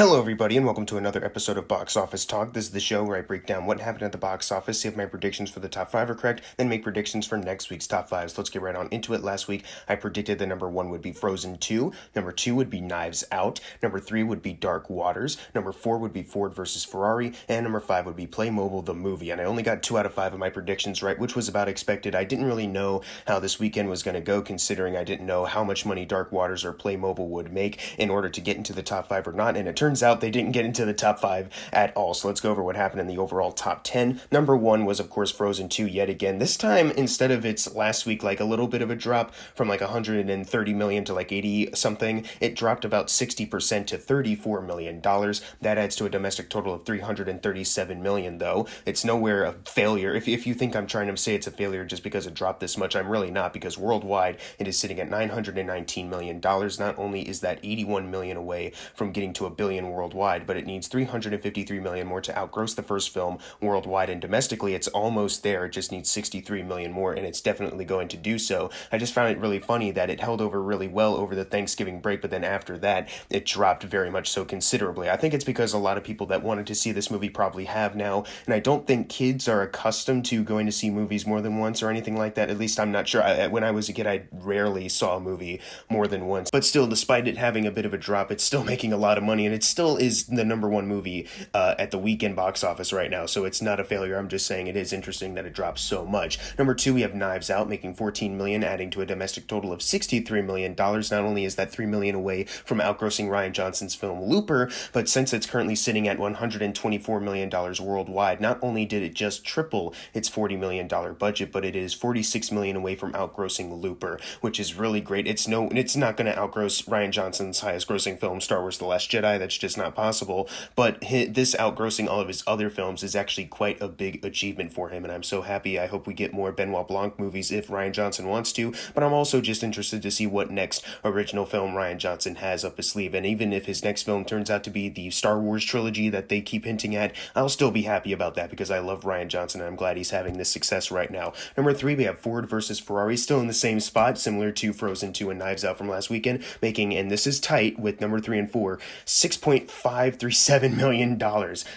Hello, everybody, and welcome to another episode of Box Office Talk. This is the show where I break down what happened at the box office, see if my predictions for the top five are correct, then make predictions for next week's top five. So let's get right on into it. Last week, I predicted that number one would be Frozen 2, number two would be Knives Out, number three would be Dark Waters, number four would be Ford versus Ferrari, and number five would be Playmobil the movie. And I only got 2 out of 5 of my predictions right, which was about expected. I didn't really know how this weekend was going to go, considering I didn't know how much money Dark Waters or Playmobil would make in order to get into the top five or not, and it turns out they didn't get into the top 5 at all. So let's go over what happened in the overall top 10. Number 1 was, of course, Frozen 2 yet again. This time, instead of its last week, like a little bit of a drop from like 130 million to like 80 something, it dropped about 60% to $34 million. That adds to a domestic total of 337 million, though. It's nowhere a failure. If you think I'm trying to say it's a failure just because it dropped this much, I'm really not, because worldwide it is sitting at $919 million. Not only is that 81 million away from getting to a billion worldwide, but it needs 353 million more to outgross the first film worldwide, and domestically it's almost there. It just needs 63 million more, and it's definitely going to do so. I just found it really funny that it held over really well over the Thanksgiving break, but then after that it dropped very much so considerably. I think it's because a lot of people that wanted to see this movie probably have now, and I don't think kids are accustomed to going to see movies more than once or anything like that. At least I'm not sure. When I was a kid, I rarely saw a movie more than once, but still, despite it having a bit of a drop, it's still making a lot of money, and it still is the number one movie at the weekend box office right now, so it's not a failure. I'm just saying it is interesting that it drops so much. Number 2, we have Knives Out, making 14 million, adding to a domestic total of $63 million. Not only is that 3 million away from outgrossing Rian Johnson's film Looper, but since it's currently sitting at $124 million worldwide, not only did it just triple its $40 million budget, but it is 46 million away from outgrossing Looper, which is really great. It's not going to outgross Rian Johnson's highest grossing film, Star Wars The Last Jedi. That's just not possible. But this outgrossing all of his other films is actually quite a big achievement for him, and I'm so happy. I hope we get more Benoit Blanc movies if Rian Johnson wants to, but I'm also just interested to see what next original film Rian Johnson has up his sleeve. And even if his next film turns out to be the Star Wars trilogy that they keep hinting at, I'll still be happy about that, because I love Rian Johnson and I'm glad he's having this success right now. Number 3, we have Ford versus Ferrari, still in the same spot, similar to Frozen 2 and Knives Out from last weekend, making, and this is tight with number 3 and 4, $6.537 million,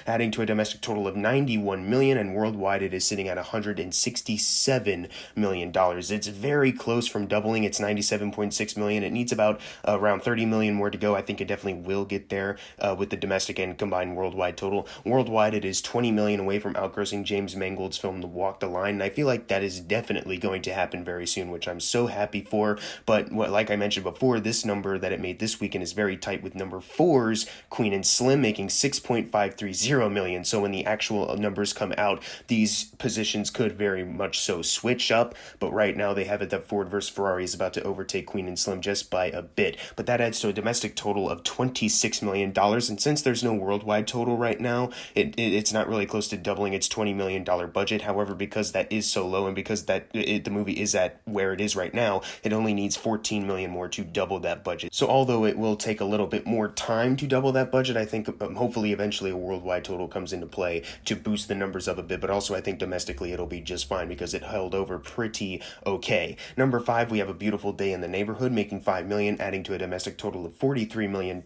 adding to a domestic total of 91 million, and worldwide it is sitting at $167 million. It's very close from doubling. It's 97.6 million. It needs about around 30 million more to go. I think it definitely will get there with the domestic and combined worldwide total. Worldwide, it is 20 million away from outgrossing James Mangold's film The Walk the Line, and I feel like that is definitely going to happen very soon, which I'm so happy for. But like I mentioned before, this number that it made this weekend is very tight, with number 4's Queen and Slim making 6.530 million. So when the actual numbers come out, these positions could very much so switch up, but right now they have it that Ford vs. Ferrari is about to overtake Queen and Slim just by a bit. But that adds to a domestic total of $26 million, and since there's no worldwide total right now, it's not really close to doubling its $20 million budget. However, because that is so low, and because the movie is at where it is right now, it only needs 14 million more to double that budget. So although it will take a little bit more time to double that budget, I think hopefully eventually a worldwide total comes into play to boost the numbers up a bit, but also I think domestically it'll be just fine because it held over pretty okay. Number 5, we have A Beautiful Day in the Neighborhood, making 5 million, adding to a domestic total of $43 million.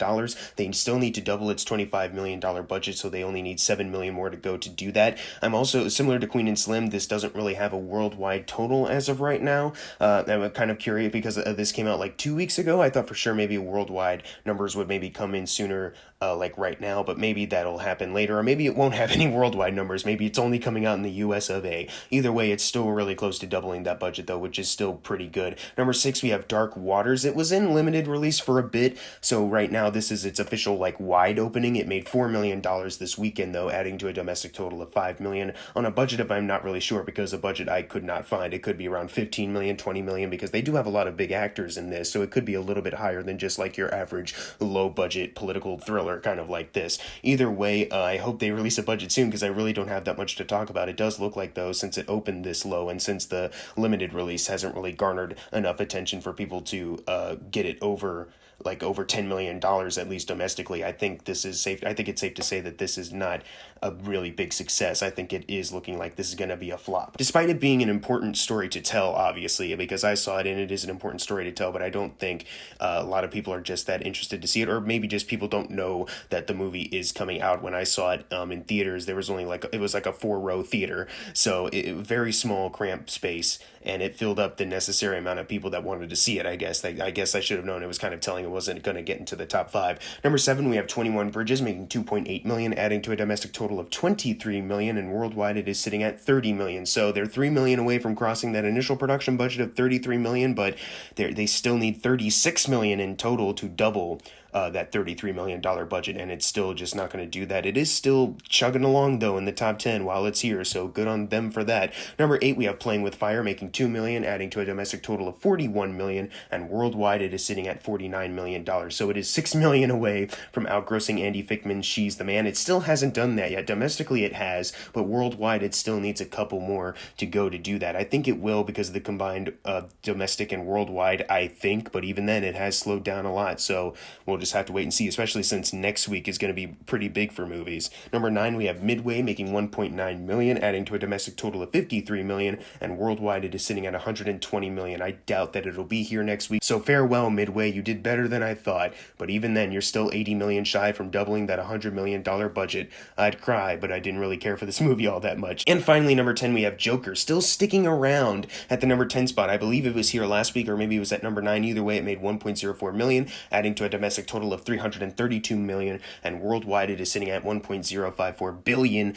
They still need to double its $25 million budget, so they only need 7 million more to go to do that. I'm also, similar to Queen and Slim, this doesn't really have a worldwide total as of right now. I'm kind of curious because this came out like 2 weeks ago. I thought for sure maybe worldwide numbers would maybe come in sooner, like right now, but maybe that'll happen later, or maybe it won't have any worldwide numbers. Maybe it's only coming out in the US of A. Either way, it's still really close to doubling that budget though, which is still pretty good. Number 6, we have Dark Waters. It was in limited release for a bit, so right now this is its official like wide opening. It made $4 million this weekend though, adding to a domestic total of 5 million on a budget of, I'm not really sure, because a budget I could not find. It could be around 15 million, 20 million, because they do have a lot of big actors in this, so it could be a little bit higher than just like your average low budget political thriller kind of like this. Either way, I hope they release a budget soon, because I really don't have that much to talk about. It does look like though, since it opened this low and since the limited release hasn't really garnered enough attention for people to get it over like over $10 million, at least domestically. I think it's safe to say that this is not a really big success. I think it is looking like this is going to be a flop. Despite it being an important story to tell, obviously, because I saw it and it is an important story to tell, but I don't think a lot of people are just that interested to see it, or maybe just people don't know that the movie is coming out. When I saw it in theaters, there was only it was like a 4-row theater, so very small, cramped space, and it filled up the necessary amount of people that wanted to see it. I guess I should have known. It was kind of telling it wasn't going to get into the top 5. Number 7, we have 21 Bridges, making $2.8 million, adding to a domestic total of $23 million, and worldwide it is sitting at $30 million. So they're $3 million away from crossing that initial production budget of $33 million, but they still need $36 million in total to double that $33 million budget, and it's still just not going to do that. It is still chugging along, though, in the top 10 while it's here, so good on them for that. Number 8, we have Playing with Fire, making $2 million, adding to a domestic total of $41 million, and worldwide it is sitting at $49 million. So it is $6 million away from outgrossing Andy Fickman's She's the Man. It still hasn't done that yet. Domestically it has, but worldwide it still needs a couple more to go to do that. I think it will because of the combined domestic and worldwide, I think, but even then it has slowed down a lot, so we'll just have to wait and see, especially since next week is going to be pretty big for movies. Number 9, we have Midway, making $1.9 million, adding to a domestic total of $53 million, and worldwide it is sitting at $120 million. I doubt that it'll be here next week, so farewell, Midway. You did better than I thought, but even then, you're still $80 million shy from doubling that $100 million budget. I'd cry, but I didn't really care for this movie all that much. And finally, number 10, we have Joker, still sticking around at the number 10 spot. I believe it was here last week, or maybe it was at number 9. Either way, it made $1.04 million, adding to a domestic total of $332 million, and worldwide it is sitting at $1.054 billion,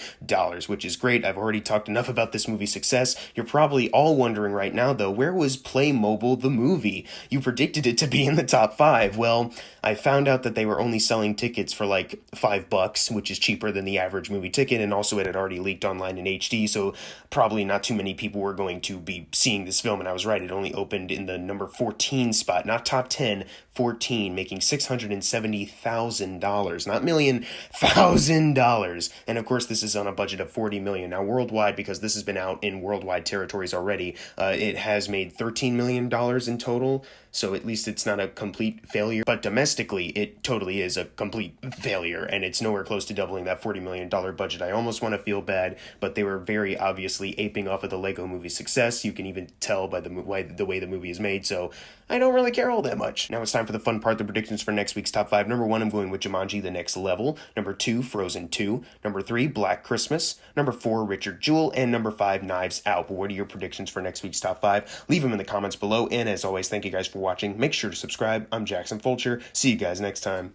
which is great. I've already talked enough about this movie's success. You're probably all wondering right now, though, where was Playmobil the movie? You predicted it to be in the top 5. Well, I found out that they were only selling tickets for like $5, which is cheaper than the average movie ticket, and also it had already leaked online in HD, so probably not too many people were going to be seeing this film, and I was right. It only opened in the number 14 spot, not top 10, 14, making $670,000, not million, $1,000. And of course, this is on a budget of $40 million. Now, worldwide, because this has been out in worldwide territories already, it has made $13 million in total. So at least it's not a complete failure. But domestically, it totally is a complete failure, and it's nowhere close to doubling that $40 million budget. I almost want to feel bad, but they were very obviously aping off of the Lego Movie's success. You can even tell by the way the movie is made, so I don't really care all that much. Now it's time for the fun part, the predictions for next week's top 5. Number 1, I'm going with Jumanji: The Next Level. Number 2, Frozen 2. Number 3, Black Christmas. Number 4, Richard Jewell. And number 5, Knives Out. But what are your predictions for next week's top 5? Leave them in the comments below, and as always, thank you guys for watching. Make sure to subscribe. I'm Jackson Fulcher. See you guys next time.